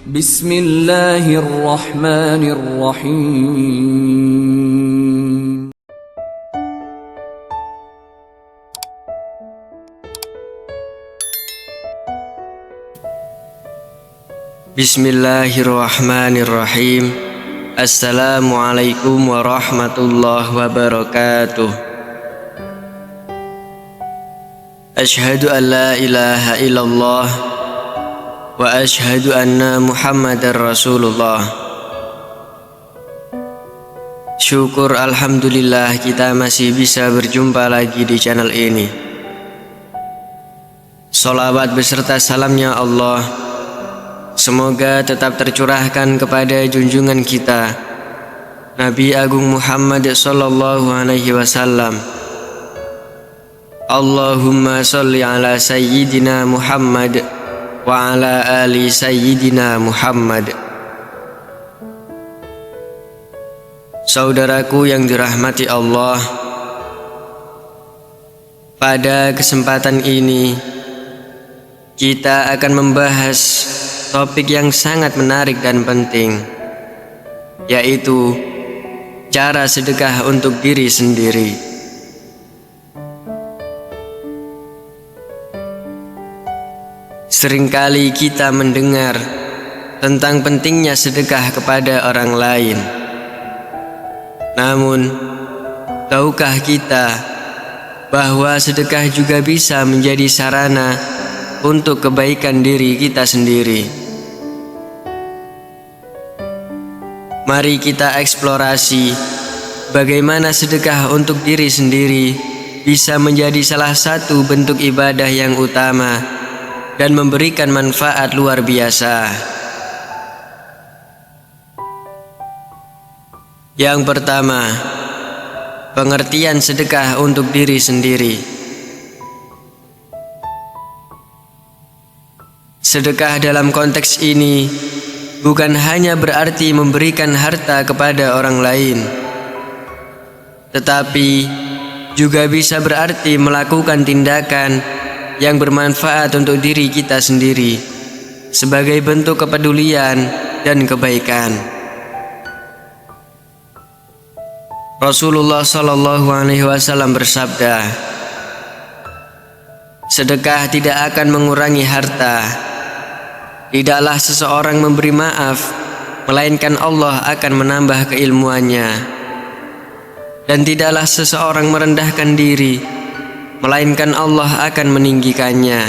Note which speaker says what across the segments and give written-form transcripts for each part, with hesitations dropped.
Speaker 1: Bismillahirrahmanirrahim.
Speaker 2: Bismillahirrahmanirrahim. Assalamualaikum warahmatullahi wabarakatuh. Asyhadu an la ilaha illallah wa asyhadu anna Muhammadar Rasulullah. Syukur alhamdulillah kita masih bisa berjumpa lagi di channel ini. Sholawat beserta salamnya Allah semoga tetap tercurahkan kepada junjungan kita Nabi Agung Muhammad sallallahu alaihi wasallam. Allahumma sholli ala sayyidina Muhammad wa ala ali sayyidina Muhammad. Saudaraku yang dirahmati Allah, pada kesempatan ini kita akan membahas topik yang sangat menarik dan penting, yaitu cara sedekah untuk diri sendiri. Seringkali kita mendengar tentang pentingnya sedekah kepada orang lain. Namun, tahukah kita bahwa sedekah juga bisa menjadi sarana untuk kebaikan diri kita sendiri? Mari kita eksplorasi bagaimana sedekah untuk diri sendiri bisa menjadi salah satu bentuk ibadah yang utama dan memberikan manfaat luar biasa. Yang pertama, pengertian sedekah untuk diri sendiri. Sedekah dalam konteks ini bukan hanya berarti memberikan harta kepada orang lain, tetapi juga bisa berarti melakukan tindakan yang bermanfaat untuk diri kita sendiri sebagai bentuk kepedulian dan kebaikan. Rasulullah sallallahu alaihi wasallam bersabda, sedekah tidak akan mengurangi harta. Tidaklah seseorang memberi maaf, melainkan Allah akan menambah keilmuannya. Dan tidaklah seseorang merendahkan diri, melainkan Allah akan meninggikannya.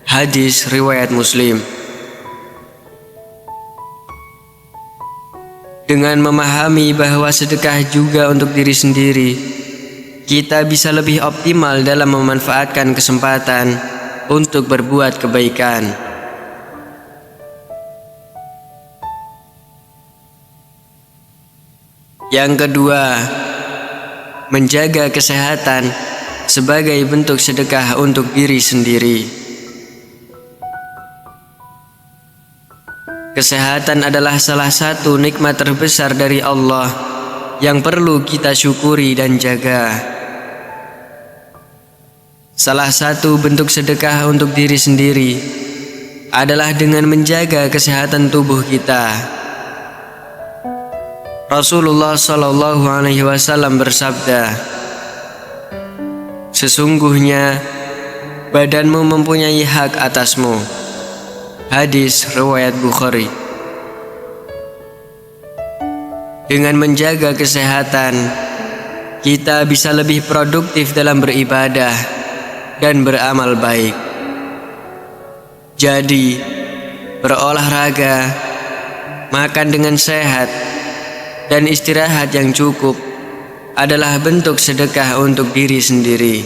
Speaker 2: Hadis riwayat Muslim. Dengan memahami bahwa sedekah juga untuk diri sendiri, kita bisa lebih optimal dalam memanfaatkan kesempatan untuk berbuat kebaikan. Yang kedua, menjaga kesehatan sebagai bentuk sedekah untuk diri sendiri. Kesehatan adalah salah satu nikmat terbesar dari Allah yang perlu kita syukuri dan jaga. Salah satu bentuk sedekah untuk diri sendiri adalah dengan menjaga kesehatan tubuh kita. Rasulullah sallallahu alaihi wasallam bersabda, sesungguhnya badanmu mempunyai hak atasmu. Hadis riwayat Bukhari. Dengan menjaga kesehatan, kita bisa lebih produktif dalam beribadah dan beramal baik. Jadi, berolahraga, makan dengan sehat, dan istirahat yang cukup adalah bentuk sedekah untuk diri sendiri.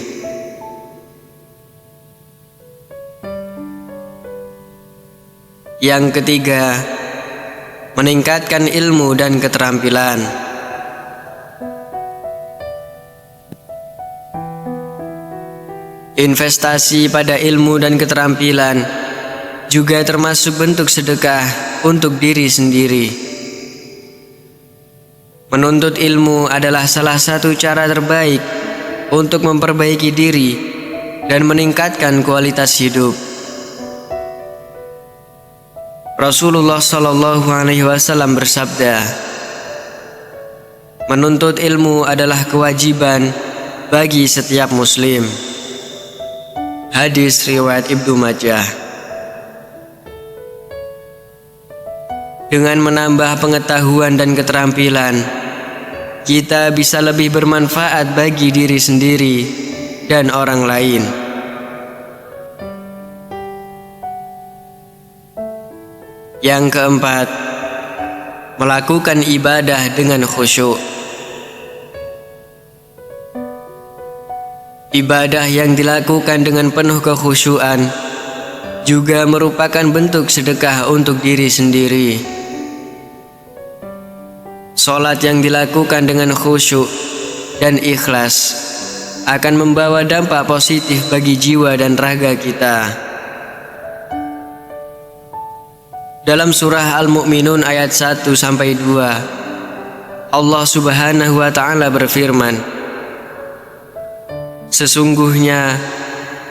Speaker 2: Yang ketiga, meningkatkan ilmu dan keterampilan. Investasi pada ilmu dan keterampilan juga termasuk bentuk sedekah untuk diri sendiri. Menuntut ilmu adalah salah satu cara terbaik untuk memperbaiki diri dan meningkatkan kualitas hidup. Rasulullah Shallallahu Alaihi Wasallam bersabda, menuntut ilmu adalah kewajiban bagi setiap muslim. Hadis riwayat Ibnu Majah. Dengan menambah pengetahuan dan keterampilan, kita bisa lebih bermanfaat bagi diri sendiri dan orang lain. Yang keempat, melakukan ibadah dengan khusyuk. Ibadah yang dilakukan dengan penuh kekhusyuan juga merupakan bentuk sedekah untuk diri sendiri. Salat yang dilakukan dengan khusyuk dan ikhlas akan membawa dampak positif bagi jiwa dan raga kita. Dalam surah Al-Mu'minun ayat 1-2, Allah Subhanahu wa Ta'ala berfirman, sesungguhnya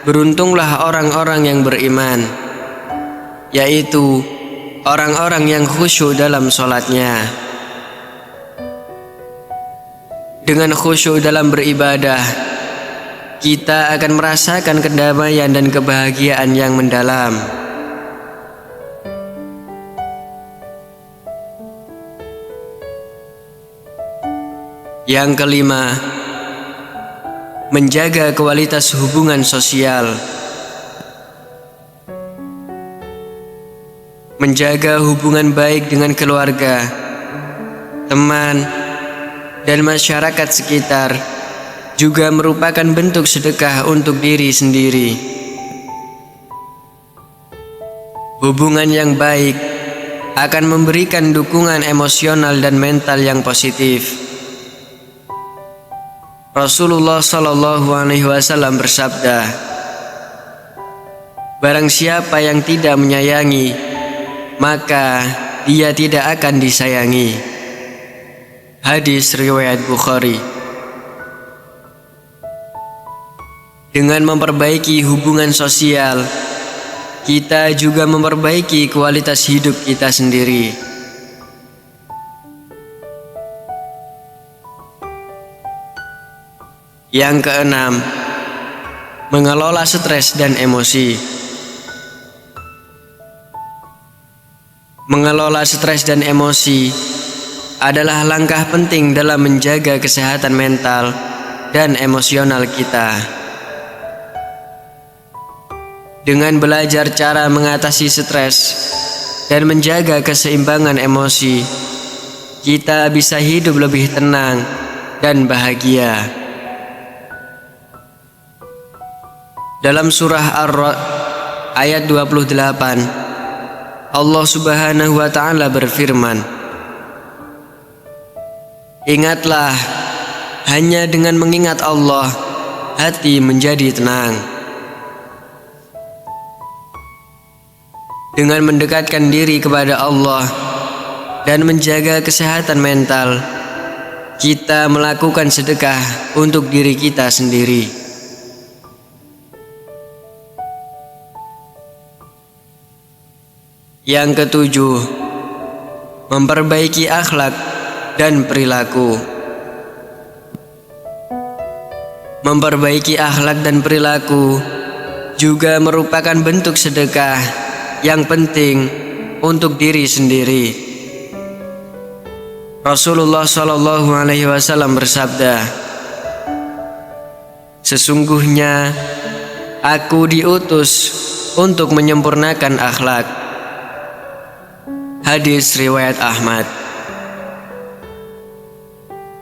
Speaker 2: beruntunglah orang-orang yang beriman, yaitu orang-orang yang khusyuk dalam sholatnya. Dengan khusyuk dalam beribadah, kita akan merasakan kedamaian dan kebahagiaan yang mendalam. Yang kelima, menjaga kualitas hubungan sosial. Menjaga hubungan baik dengan keluarga, teman, dan masyarakat sekitar juga merupakan bentuk sedekah untuk diri sendiri. Hubungan yang baik akan memberikan dukungan emosional dan mental yang positif. Rasulullah Shallallahu Alaihi Wasallam bersabda, barang siapa yang tidak menyayangi, maka dia tidak akan disayangi. Hadis riwayat Bukhari. Dengan memperbaiki hubungan sosial, kita juga memperbaiki kualitas hidup kita sendiri. Yang keenam, mengelola stres dan emosi. Mengelola stres dan emosi adalah langkah penting dalam menjaga kesehatan mental dan emosional kita. Dengan belajar cara mengatasi stres dan menjaga keseimbangan emosi, kita bisa hidup lebih tenang dan bahagia. Dalam surah Ar-Ra'd ayat 28, Allah Subhanahu wa Ta'ala berfirman, ingatlah, hanya dengan mengingat Allah, hati menjadi tenang. Dengan mendekatkan diri kepada Allah dan menjaga kesehatan mental, kita melakukan sedekah untuk diri kita sendiri. Yang ketujuh, memperbaiki akhlak dan perilaku. Memperbaiki akhlak dan perilaku juga merupakan bentuk sedekah yang penting untuk diri sendiri. Rasulullah Shallallahu Alaihi Wasallam bersabda, sesungguhnya aku diutus untuk menyempurnakan akhlak. Hadis riwayat Ahmad.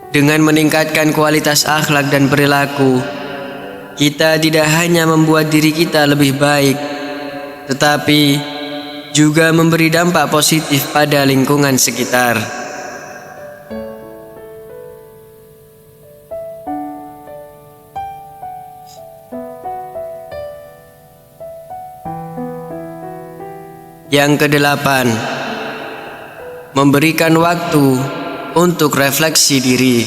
Speaker 2: Dengan meningkatkan kualitas akhlak dan perilaku, kita tidak hanya membuat diri kita lebih baik, tetapi juga memberi dampak positif pada lingkungan sekitar. Yang kedelapan, memberikan waktu untuk refleksi diri.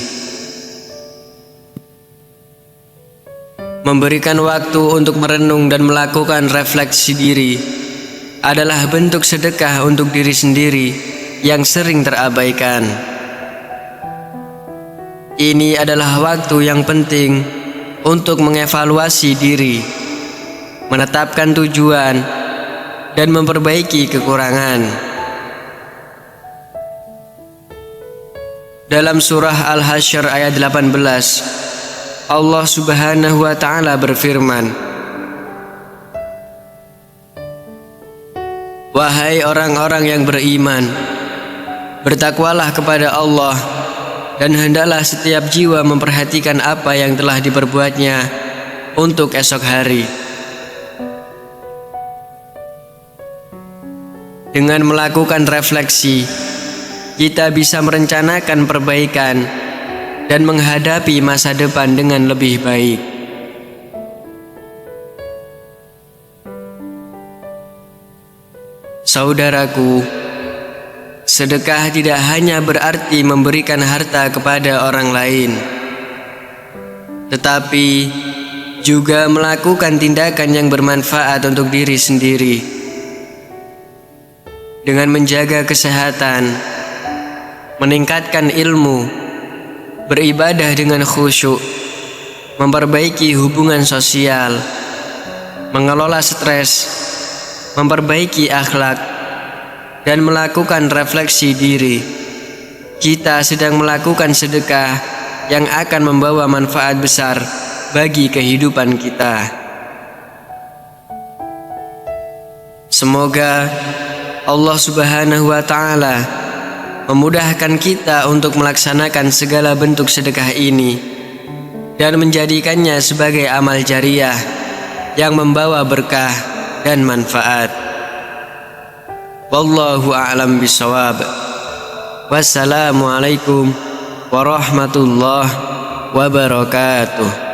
Speaker 2: Memberikan waktu untuk merenung dan melakukan refleksi diri adalah bentuk sedekah untuk diri sendiri yang sering terabaikan. Ini adalah waktu yang penting untuk mengevaluasi diri, menetapkan tujuan, dan memperbaiki kekurangan. Dalam surah Al-Hasyr ayat 18, Allah Subhanahu wa Ta'ala berfirman, "Wahai orang-orang yang beriman, bertakwalah kepada Allah, dan hendaklah setiap jiwa memperhatikan apa yang telah diperbuatnya untuk esok hari." Dengan melakukan refleksi, kita bisa merencanakan perbaikan dan menghadapi masa depan dengan lebih baik. Saudaraku, sedekah tidak hanya berarti memberikan harta kepada orang lain, tetapi juga melakukan tindakan yang bermanfaat untuk diri sendiri. Dengan menjaga kesehatan, meningkatkan ilmu, beribadah dengan khusyuk, memperbaiki hubungan sosial, mengelola stres, memperbaiki akhlak, dan melakukan refleksi diri, kita sedang melakukan sedekah yang akan membawa manfaat besar bagi kehidupan kita. Semoga Allah Subhanahu wa Ta'ala memudahkan kita untuk melaksanakan segala bentuk sedekah ini dan menjadikannya sebagai amal jariah yang membawa berkah dan manfaat. Wallahu a'lam bishawab. Wassalamualaikum warahmatullahi wabarakatuh.